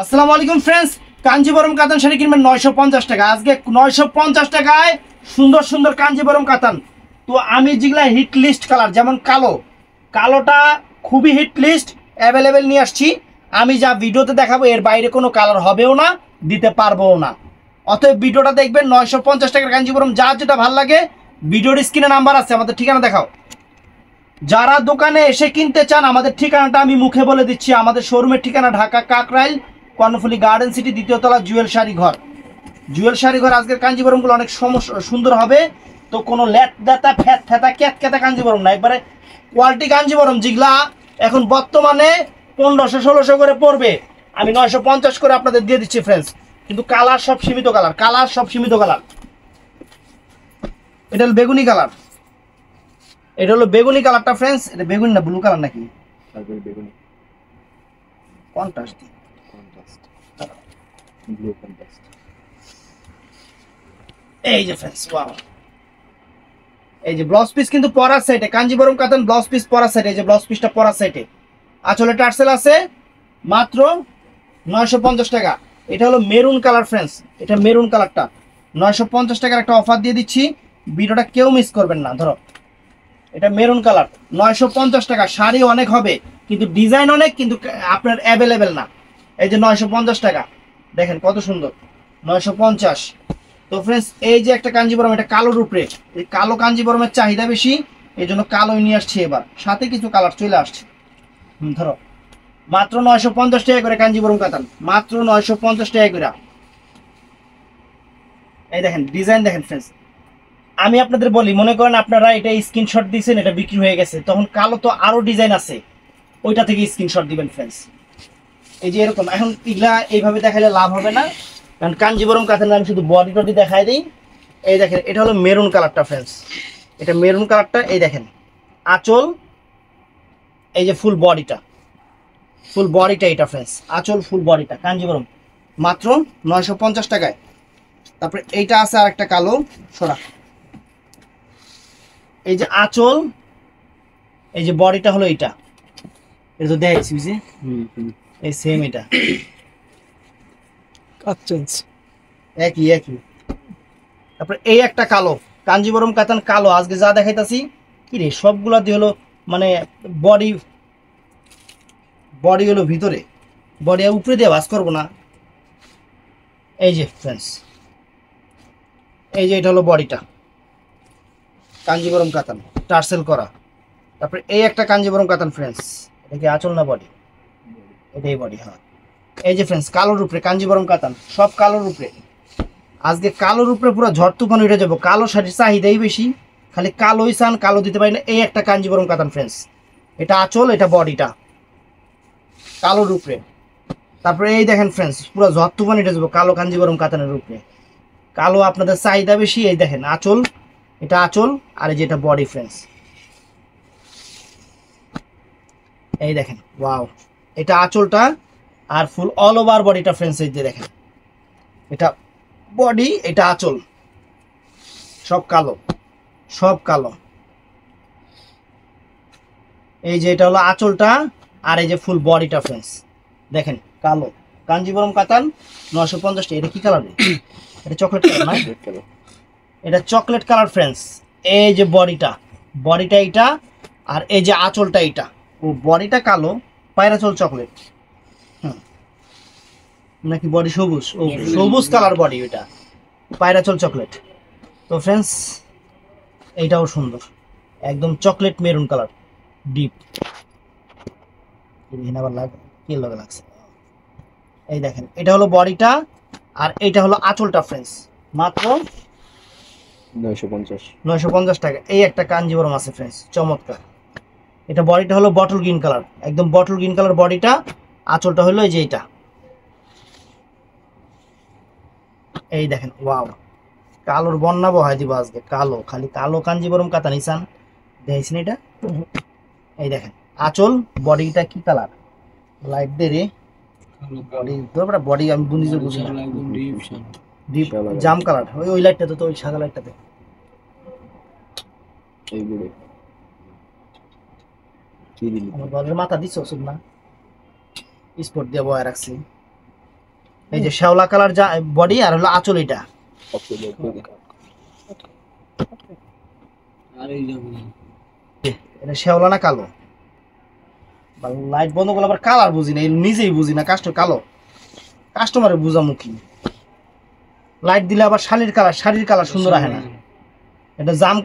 আসসালামু আলাইকুম ফ্রেন্ডস, কাঞ্জিবরম কাতান শাড়ি কিনবেন 950 টাকা। আজকে 950 টাকায় সুন্দর সুন্দর কাঞ্জিবরম কাতান। তো আমি যেগুলা হিট লিস্ট কালার, যেমন কালোটা খুবই হিট লিস্ট অ্যাভেলেবেল নিয়ে আসছি। আমি যা ভিডিওতে দেখাবো এর বাইরে কোনো কালার হবেও না, দিতে পারবোও না। অতএব ভিডিওটা দেখবেন। 950 টাকার কাঞ্জিবরম, যার যেটা ভালো লাগে ভিডিওর স্ক্রিনে নাম্বার আছে, আমাদের ঠিকানা দেখাও। যারা দোকানে এসে কিনতে চান আমাদের ঠিকানাটা আমি মুখে বলে দিচ্ছি। আমাদের শোরুমের ঠিকানা ঢাকা কাকরাইল, কর্ণফুলী গার্ডেন সিটি, দ্বিতীয় তলা, জুয়েল শাড়ি ঘর। জুয়েল শাড়ি ঘর। আজকের কাঞ্জিবরমগুলো অনেক সুন্দর হবে। তো কোনো ল্যাট দাতা ফ্যাট ফ্যাটা ক্যাত ক্যাতা কাঞ্জিবরম না, একবারে কোয়ালিটি কাঞ্জিবরম যেগুলা এখন বর্তমানে 1500-1600 করে পড়বে, আমি 950 করে আপনাদের দিয়ে দিচ্ছি ফ্রেন্ডস। কিন্তু কালার সব সীমিত কালার। এটা হলো বেগুনি কালার। এটা হলো বেগুনি কালারটা ফ্রেন্ডস। এটা বেগুনি না, ব্লু কালার নাকি? বেগুনি কন্ট্রাস্ট। Blue contrast. এই যে ফ্রেন্ডস, ওয়াও। এই যে ব্লাউজ পিস কিন্তু পরার সাইডে, কাঞ্জিবরম কাতান ব্লাউজ পিস পরার সাইডে। এই যে ব্লাউজ পিসটা পরার সাইডে, আঁচলে টার্সেল আছে। মাত্র 950 টাকা। এটা হলো মেরুন কালার ফ্রেন্ডস, এটা মেরুন কালারটা 950 টাকার একটা অফার দিয়ে দিচ্ছি। ভিডিওটা কেউ মিস করবেন না। ধরো এটা মেরুন কালার, 950 টাকা। শাড়ি অনেক হবে কিন্তু ডিজাইন অনেক, কিন্তু আপনার অ্যাভেলেবেল না। এই যে 950 টাকা, দেখেন কত সুন্দর। 950। তো ফ্রেন্ডস, এই যে একটা কাঞ্জিবরম, এটা কালোর উপরে। এই কালো কাঞ্জিবরমের চাহিদা বেশি, এই জন্য কালোই নিয়ে আসছি এবার, সাথে কিছু কালার চলে আসছে। ধরো মাত্র 950 টাকা করে কাঞ্জিবরম কাতান, মাত্র 950 টাকা করে। এই দেখেন ডিজাইন, দেখেন ফ্রেন্ডস। আমি আপনাদের বলি, মনে করেন আপনারা এটা স্ক্রিনশট দিয়েছেন, এটা বিক্রি হয়ে গেছে, তখন কালো তো আরো ডিজাইন আছে, ওইটা থেকে স্ক্রিনশট দিবেন ফ্রেন্ডস। এই যে এরকম। এখন এগুলা এইভাবে দেখালে লাভ হবে না, কারণ কাঞ্জিবরম কাতান আমি শুধু বডি টডি দেখাই দিই। এই দেখেন, এটা হলো মেরুন কালারটা ফ্রেন্ডস, এটা মেরুন কালারটা। এই দেখেন আঁচল, এই যে ফুল বডিটা এটা ফ্রেন্ডস, আঁচল ফুল বডিটা কাঞ্জিবরম, মাত্র 950 টাকায়। তারপরে এইটা আছে আর একটা কালো সরা। এই যে আঁচল, এই যে বডিটা হলো এইটা, এটা তো দেখছি বুঝি, এই সেম এটা একই। তারপরে এই একটা কালো কাঞ্জিবরম কাতান কালো, আজকে যা দেখাইতাছি কি রে সবগুলা দিয়ে হলো মানে বডি হলো ভিতরে, বডি উপরে দিয়ে ভাঁজ করবো না। এই যে ফ্রেন্ডস, এই যে এটা হলো বডিটা কাঞ্জিবরম কাতান টার্সেল করা। তারপরে এই একটা কাঞ্জিবরম কাতান ফ্রেন্ডস, এটা কি আঁচল না বডি? এটাই বডি, হ্যাঁ। এই যে ফ্রেন্ডস, কালোর উপরে কাঞ্জিবরম কাতান, সব কালোর উপরে। আজকে কালোর উপরে পুরো ঝড় তুফান উঠে যাবো। কালো শাড়ির চাহিদাই বেশি, খালি কালোই চান, কালো দিতে পারি না। এই একটা কাঞ্জিবরম কাতান ফ্রেন্ডস, এটা আঁচল, এটা বডিটা কালোর উপরে। তারপরে এই দেখেন ফ্রেন্ডস, পুরো ঝড় তুফান উঠে যাবো কালো কাঞ্জিবরম কাতানের উপরে। কালো আপনাদের চাহিদা বেশি। এই দেখেন আঁচল, এটা আঁচল, আর এই যেটা বডি ফ্রেন্ডস। এই দেখেন ওয়াও, এটা আঁচলটা আর ফুল অল ওভার বডিটা ফ্রেন্ডস। এই যে দেখেন, এটা বডি, এটা আঁচল, সব কালো। এই যে এটা হলো আঁচলটা, আর এই যে ফুল বডিটা ফ্রেন্ডস, দেখেন কালো কাঞ্জিবরম কাতান 950 টাকা। এটা কি কালার? এটা চকলেট কালার না? এটা চকলেট কালার ফ্রেন্ডস। এই যে বডিটা এইটা, আর এই যে আঁচলটা এইটা। ও বডিটা কালো, পায়রাচল চকলেট, নাকি বডি সবুজ? ও সবুজ কালার বডি, ওইটা পায়রাচল চকলেট। তো ফ্রেন্ডস, এইটাও সুন্দর, একদম চকলেট মেরুন কালার ডিপ। কি লাগছে। এই দেখেন, এটা হলো বডিটা, আর এইটা হলো আঁচলটা ফ্রেন্ডস, মাত্র 950 টাকা। এই একটা কাঞ্জিবরম আছে ফ্রেন্ডস, চমৎকার। এটা বডিটা হলো বটল গ্রিন কালার, একদম বটল গ্রিন কালার বডিটা, আঁচলটা হলো এই যে এইটা। এই দেখেন ওয়াও, কালোর বন্যা বহাই দিব আজকে। কালো, খালি কালো কাঞ্জিবরম কাতান নিছান, দেখছেন এটা? এই দেখেন আঁচল, বডিটা কি কালার? লাইট দে রে বডি, আমি নিজে বুঝি না। ডিপ জাম কালার, ওই লাইটটাতে, তো ওই সাদা লাইটটাতে। আমার ঘরের মাথা দিছ ওষুধ না, স্পট দিয়ে বয়া রাখছি। এই যে শ্যাওলা কালার যা বডি আর হলো আঁচল এটা। এটা শ্যাওলা না কালো? লাইট বন্ধ করলে আবার কালার বুঝি না, নিজেই বুঝি না কালো কাস্টমারে বুঝামুখী। লাইট দিলে আবার শাড়ির কালার সুন্দর আসে না। এটা জাম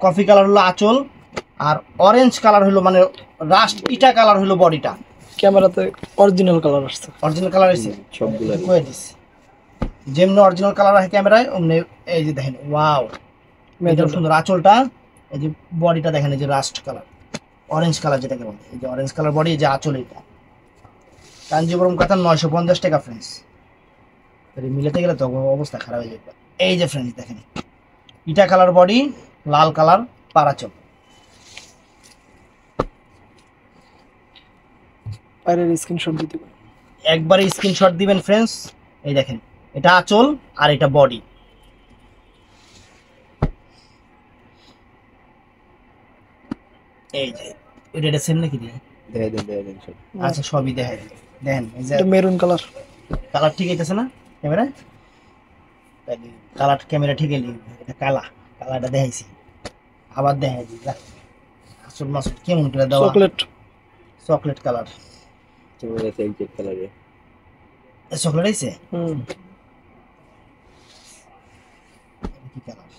কফি কালার হলো আঁচল, আর অরেঞ্জ কালার হলো মানে রাস্ট ইটা কালার হলো বডিটা। ক্যামেরাতে অরিজিনাল কালার আসছে, অরিজিনাল কালার আছে সবগুলো কয়ে দিছি, যেমনি অরিজিনাল কালার আছে ক্যামেরায় অমনি। এই যে দেখেন, ওয়াও এটা সুন্দর আঁচলটা। এই যে বডিটা দেখেন, এই যে রাস্ট কালার অরেঞ্জ কালার যেটাকে বলে, এই যে অরেঞ্জ কালার বডি, এই যে আঁচল এটা। কাঞ্জিবরম কাতান 950 টাকা ফ্রেন্ডস। মিলাতে গেলে তো অবস্থা খারাপ হয়ে যাবে। এই যে ফ্রেন্ডস দেখেন, ইটা কালার বডি, লাল কালার পারাচল। বাইরের স্ক্রিনশট দিতে পারেন, একবারে স্ক্রিনশট দিবেন ফ্রেন্ডস। এই দেখেন, এটা আঁচল আর এটা বডি। এই যে এটা সেম নাকি দিয়ে দেন সব। আচ্ছা সবই দেখাই দেন। এই যে এটা মেরুন কালার, কালার ঠিক আছে না ক্যামেরা? কালার ক্যামেরা ঠিক এলি, এটা কালারটা দেখাইছি, আবার দেখাই দিই। আসল মাসুল কেমন করে দেওয়া? চকলেট কালার, চকলেট আইছে। কি কালার?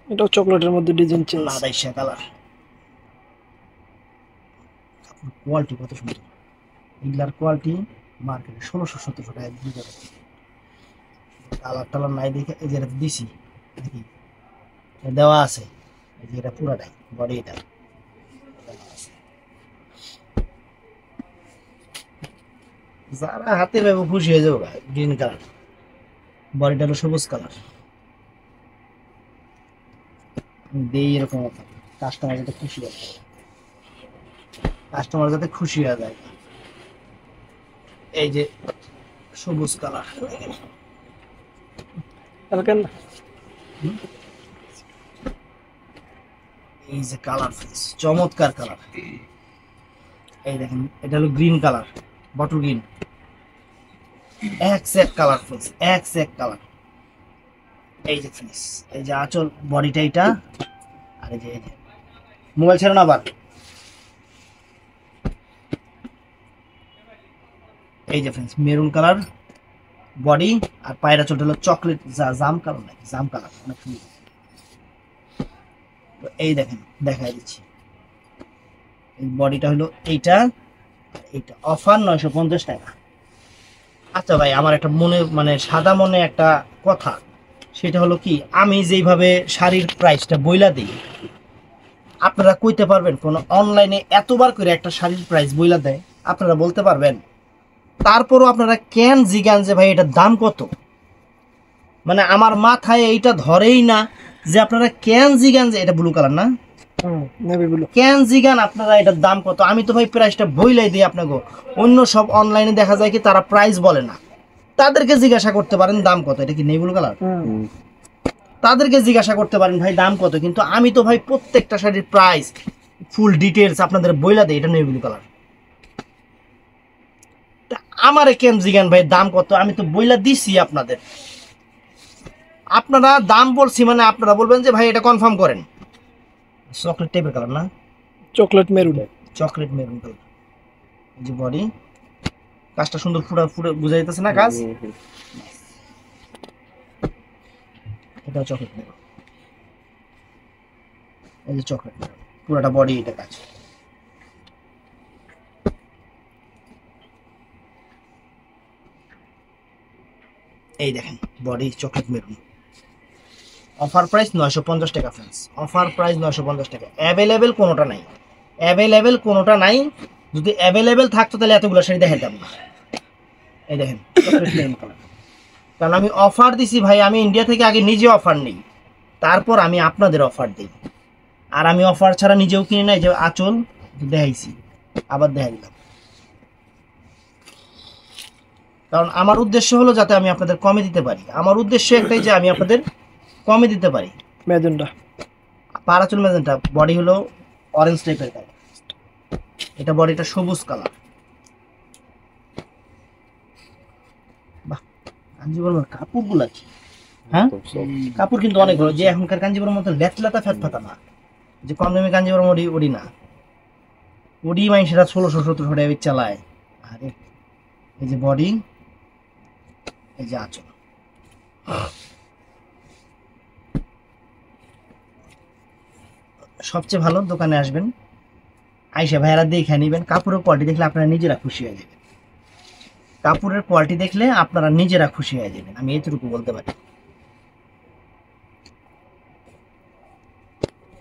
এটাও চকলেটের মধ্যে ডিজাইন চেঞ্জ। লাদাইশা কালার। কোয়ালিটি কত সুন্দর, এগুলার কোয়ালিটি মার্কেটে 1600-1700 টাকা বিক্রি করে। কালার টালার নাই দেখে এই যে এটা দিছি দেখি দেওয়া আছে, এই যে এটা পুরাটাই বডি, এটা যারা হাতে পাবো খুশি হয়ে যাবো। গ্রিন কালার বডিটা হলো সবুজ কালার। দেই এরকম কাস্টমার যাতে খুশি হয়, কাস্টমার যাতে খুশি হয়ে যায়। এই যে সবুজ কালার, এই যে কালার চমৎকার কালার। এই দেখেন, এটা হলো গ্রিন কালার, বটল গ্রিন, এক সেট কালার ফ্রেন্ডস, এক সেট কালার। এই যে ফ্রেন্ডস, এই যে আঁচল বডিটা এটা, আর এই যে মোবাইল ছেড়ে না আবার। এই যে ফ্রেন্ডস মেরুন কালার বডি, আর পায়রা চোট হলো চকলেট জাম কালার, নাকি জাম কালার অনেক সুন্দর। তো এই দেখেন দেখাই দিচ্ছি, এই বডিটা হলো এইটা, এইটা অফার 950 টাকা। আচ্ছা ভাই, আমার একটা মনে মানে সাদা মনে একটা কথা, সেটা হলো কি, আমি যেইভাবে শাড়ির প্রাইসটা বইলা দিই, আপনারা কইতে পারবেন কোন অনলাইনে এতবার করে একটা শাড়ির প্রাইস বইলা দেয়? আপনারা বলতে পারবেন? তারপরও আপনারা কেন জিগান যে ভাই এটার দাম কত? মানে আমার মাথায় এইটা ধরেই না যে আপনারা কেন জিগান যে এটা ব্লু কালার না, কেন জিগান আপনারা এটার দাম কত? আমি তো ভাই প্রাইসটা বইলাই দিই আপনাকে। অন্য সব অনলাইনে দেখা যায় কি তারা প্রাইস বলে না, তাদেরকে জিজ্ঞাসা করতে পারেন দাম কত, এটা কি নেই ব্লু কালার, তাদেরকে জিজ্ঞাসা করতে পারেন ভাই দাম কত। কিন্তু আমি তো ভাই প্রত্যেকটা শাড়ির প্রাইস ফুল ডিটেলস আপনাদের বইলা দেই, এটা নেই ব্লু কালার। আমারে কেন জিগান ভাই দাম কত? আমি তো বইলা দিছি আপনাদের। আপনারা দাম বলছি মানে আপনারা বলবেন যে ভাই এটা কনফার্ম করেন। চকলেট টাইপের কালার না, চকলেট মেরুন কালার। এই যে বডি কাজটা সুন্দর পুরো বুঝা যাইতেছে না কাজ। এটা চকলেট মেরুন, এই যে চকলেট মেরুন পুরোটা বডি, এটা কাজ। এই দেখেন body chocolate maroon. Offer price 950 টাকা ফ্রেন্ডস, অফার প্রাইস 950 টাকা। অ্যাভেলেবেল কোনোটা নাই। যদি অ্যাভেলেবেল থাকতো তাহলে এতগুলো শাড়ি দেখাইতাম না। এই দেখেন চকলেট মেরুন কালার, কারণ আমি অফার দিছি ভাই, আমি ইন্ডিয়া থেকে আগে নিজে অফার নিই, তারপর আমি আপনাদের অফার দিই। আর আমি অফার ছাড়া নিজেও কিনি নাই। যে আঁচল দেখাইছি, আবার দেখাই দিলাম, কারণ আমার উদ্দেশ্য হলো যাতে আমি আপনাদের কমে দিতে পারি। আমার উদ্দেশ্য একটাই যে আমি আপনাদের কমে দিতে পারি। ম্যাজেন্টা পারাচুল ম্যাজেন্টা, বডি হলো অরেঞ্জ টাইপের কালার, এটা বডিটা সবুজ কালার। কাঞ্জিবরমের কাপড়গুলা কি, হ্যাঁ কাপড় কিন্তু অনেক ভালো, যে এখনকার কাঞ্জিবরম মতো লেটলাতা ফ্যাট ফাতা না, যে কম দামি কাঞ্জিবরম ওডি না, ওডি মানুষেরা 1600-1700 টাকা চালায়। আরে এই যে বডি, এই যে আঁচল, সবচেয়ে ভালো দোকানে আসবেন, আইসা ভাইয়ারা দেখে নিবেন, কাপড়ের কোয়ালিটি দেখলে আপনারা নিজেরা খুশি হয়ে যাবেন, কাপড়ের কোয়ালিটি দেখলে আপনারা নিজেরা খুশি হয়ে যাবেন, আমি এতটুকু বলতে পারি।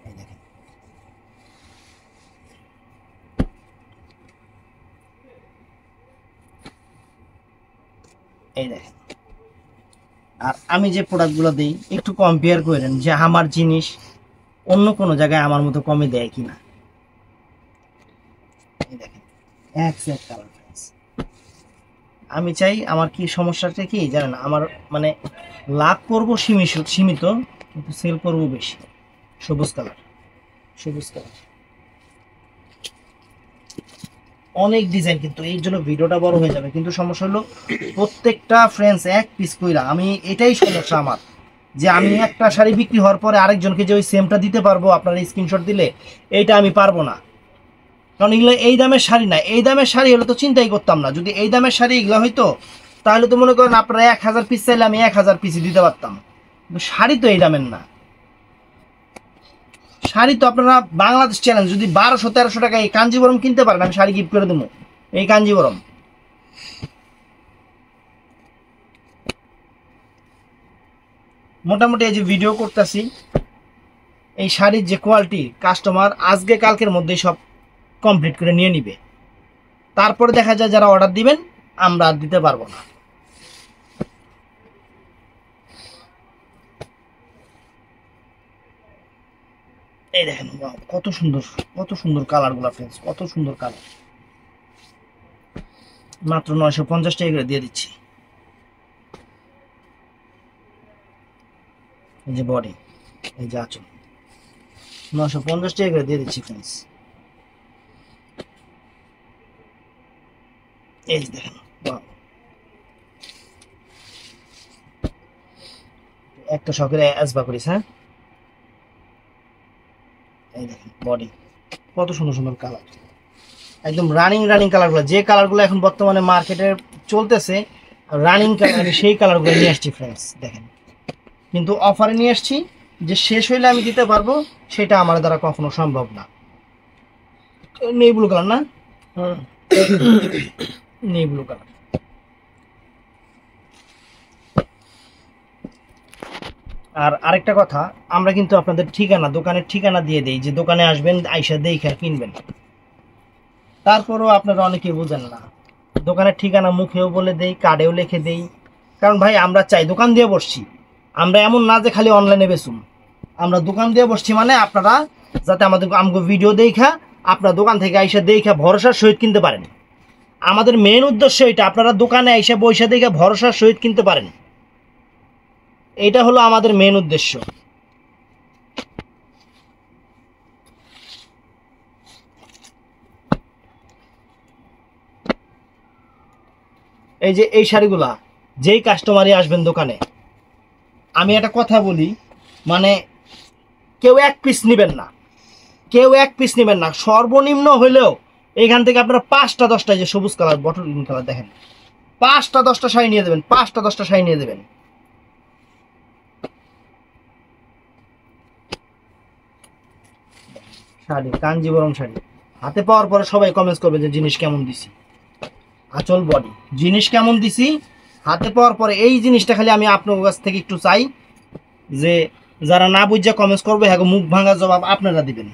এই দেখেন। এই দেখেন, আর আমি যে প্রোডাক্টগুলো দিই একটু কম্পেয়ার করেন যে আমার জিনিস অন্য কোনো জায়গায় আমার মতো কমে দেয় কিনা। এই দেখেন এক্সাক্ট কালার। আমি চাই, আমার কি সমস্যাটা কি জানেন, আমার মানে লাভ করব সীমিত কিন্তু সেল করব বেশি। সবুজ কালার, সবুজ কালার অনেক ডিজাইন, কিন্তু এই জন্য ভিডিওটা বড় হয়ে যাবে, কিন্তু সমস্যা হলো প্রত্যেকটা ফ্রেন্ডস এক পিস কইরা, আমি এটাই সমস্যা আমার, যে আমি একটা শাড়ি বিক্রি হওয়ার পরে আরেকজনকে যে ওই সেমটা দিতে পারবো আপনারা স্ক্রিনশট দিলে, এইটা আমি পারবো না, কারণ এগুলো এই দামের শাড়ি না। এই দামের শাড়ি হলে তো চিন্তাই করতাম না, যদি এই দামের শাড়ি এগুলো হইতো তাহলে তো মনে করেন আপনারা 1000 পিস চাইলে আমি 1000 পিসই দিতে পারতাম, কিন্তু শাড়ি তো এই দামের না। শাড়ি তো আপনারা বাংলাদেশ চ্যালেঞ্জ, যদি 1200-1300 টাকা এই কাঞ্জিবরম কিনতে পারেন আমি শাড়ি গিফট করে দেবো। এই কাঞ্জিবরম মোটামুটি এই যে ভিডিও করতেছি, এই শাড়ির যে কোয়ালিটি কাস্টমার আজকে কালকের মধ্যেই সব কমপ্লিট করে নিয়ে নিবে, তারপরে দেখা যায় যারা অর্ডার দিবেন আমরা আর দিতে পারবো না। এই দেখেন কত সুন্দর, কত সুন্দর কালার গুলা ফ্রেন্ডস, কত সুন্দর কালার, মাত্র 950 টাকা করে দিয়ে দিচ্ছি। এই যে বডি, এই যে আঁচল, 950 টাকা করে দিয়ে দিচ্ছি ফ্রেন্ডস। এই যে দেখেন একটা শখের আসবা করিস। হ্যাঁ এই দেখেন বডি, কত সুন্দর সুন্দর কালার, একদম রানিং কালারগুলো, যে কালারগুলো এখন বর্তমানে মার্কেটে চলতেছে রানিং কালার, আমি সেই কালারগুলো নিয়ে আসছি ফ্রেন্ডস দেখেন, কিন্তু অফারে নিয়ে আসছি, যে শেষ হইলে আমি দিতে পারবো সেটা আমার দ্বারা কখনো সম্ভব না। নেই ব্লু কালার না, নেই ব্লু কালার। আর আরেকটা কথা, আমরা কিন্তু আপনাদের ঠিকানা, দোকানের ঠিকানা দিয়ে দেই, যে দোকানে আসবেন আইসা দেখে কিনবেন, তারপরেও আপনারা অনেকে বুঝেন না, দোকানের ঠিকানা মুখেও বলে দেই, কার্ডেও লিখে দেই, কারণ ভাই আমরা চাই, দোকান দিয়ে বসছি আমরা, এমন না যে খালি অনলাইনে বেচুম, আমরা দোকান দিয়ে বসছি মানে আপনারা যাতে আমাকে ভিডিও দেখা আপনার দোকান থেকে আইসা দেখা ভরসার সহিত কিনতে পারেন। আমাদের মেন উদ্দেশ্য এটা, আপনারা দোকানে আইসা বইসা দেখে ভরসার সহিত কিনতে পারেন, এটা হলো আমাদের মেন উদ্দেশ্য। এই যে এই শাড়িগুলা যেই কাস্টমারই আসবেন দোকানে, আমি একটা কথা বলি, মানে কেউ এক পিস নেবেন না, কেউ এক পিস নেবেন না, সর্বনিম্ন হইলেও এখান থেকে আপনারা 5টা-10টা, যে সবুজ কালার বটল গ্রিন কালার দেখেন, 5টা-10টা শাড়ি নিয়ে দেবেন, 5টা-10টা শাড়ি নিয়ে দেবেন। শাড়ি কাঞ্জিবরম শাড়ি হাতে পাওয়ার পরে সবাই কমেন্টস করবে যে জিনিস কেমন দিছি, আঁচল বডি জিনিস কেমন দিছি, হাতে পাওয়ার পরে এই জিনিসটা খালি আমি আপনার কাছ থেকে একটু চাই, যে যারা না বুঝা কমেন্টস করবে হ্যাঁ মুখ ভাঙা জবাব আপনারা দিবেন।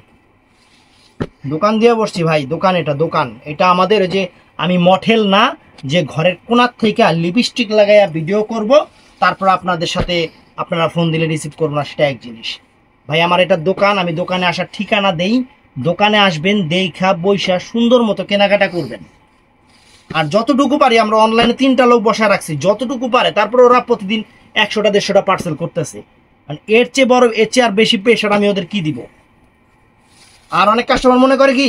দোকান দিয়ে বসছি ভাই, দোকান, এটা দোকান, এটা আমাদের, যে আমি মঠেল না যে ঘরের কোনার থেকে লিপস্টিক লাগাইয়া ভিডিও করব তারপর আপনাদের সাথে আপনারা ফোন দিলে রিসিভ করবো না, সেটা এক জিনিস ভাই। আমার এটা দোকান, আমি দোকানে আসার ঠিকানা দেই, দোকানে আসবেন, দেখা বইসা সুন্দর মতো কেনাকাটা করবেন। আর যতটুকু পারি আমরা অনলাইনে 3টা লোক বসায় রাখছি, যতটুকু পারে, তারপর ওরা প্রতিদিন 100টা-150টা পার্সেল করতেছে, এর চেয়ে বড়, এর চেয়ে আর বেশি প্রেশার আমি ওদের কি দিব। আর অনেক কাস্টমার মনে করে কি,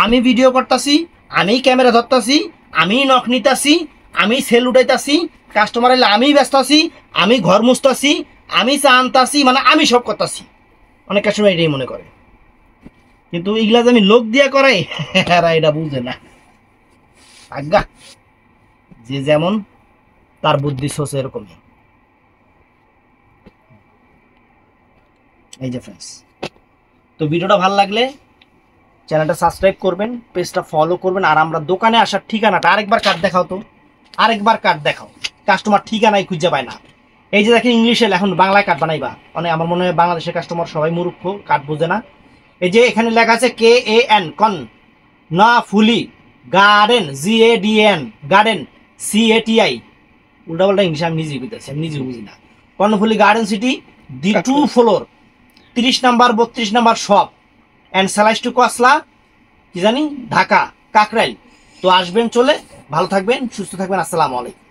আমি ভিডিও করতেছি, আমি ক্যামেরা ধরতাছি, আমি নখ নিতাছি, আমি সেল উঠাইতাছি, কাস্টমার এলে আমি ব্যস্ত আছি, আমি ঘর মুছতাছি, আমি চা আনতাছি, মানে আমি সব করতাছি। অনেক কাস্টমার এটাই মনে করে, কিন্তু এগুলা যে আমি লোক দিয়া করাই এরা এটা বুঝে না। আজ্ঞা, যে যেমন তার বুদ্ধি সোচ এরকমই। এই যে ফ্রেন্ডস, তো ভিডিওটা ভালো লাগলে চ্যানেলটা সাবস্ক্রাইব করবেন, পেজটা ফলো করবেন। আর আমরা দোকানে আসার ঠিকানাটা আরেকবার কার্ড দেখাও তো, আরেকবার কার্ড দেখাও। কাস্টমার ঠিকানাই খুঁজে পায় না। এই যে দেখেন ইংলিশে এখন বাংলায় কার্ড বানাইবা, মানে আমার মনে হয় বাংলাদেশের কাস্টমার সবাই মূর্খ, কার্ড বোঝে না। এই যে এখানে লেখা আছে KAN কন না ফুলি গার্ডেন, GADN গার্ডেন, CATI উল্টাপাল্টা ইংলিশ আমি নিজেই বুঝতেছি, আমি নিজেও বুঝি না। Karnaphuli garden city, the 2 floor, 30 number 32 number shop and স্যালাইস টু কসলা, কি জানি ঢাকা কাকরাইল। তো আসবেন চলে, ভালো থাকবেন, সুস্থ থাকবেন, আসসালামু আলাইকুম।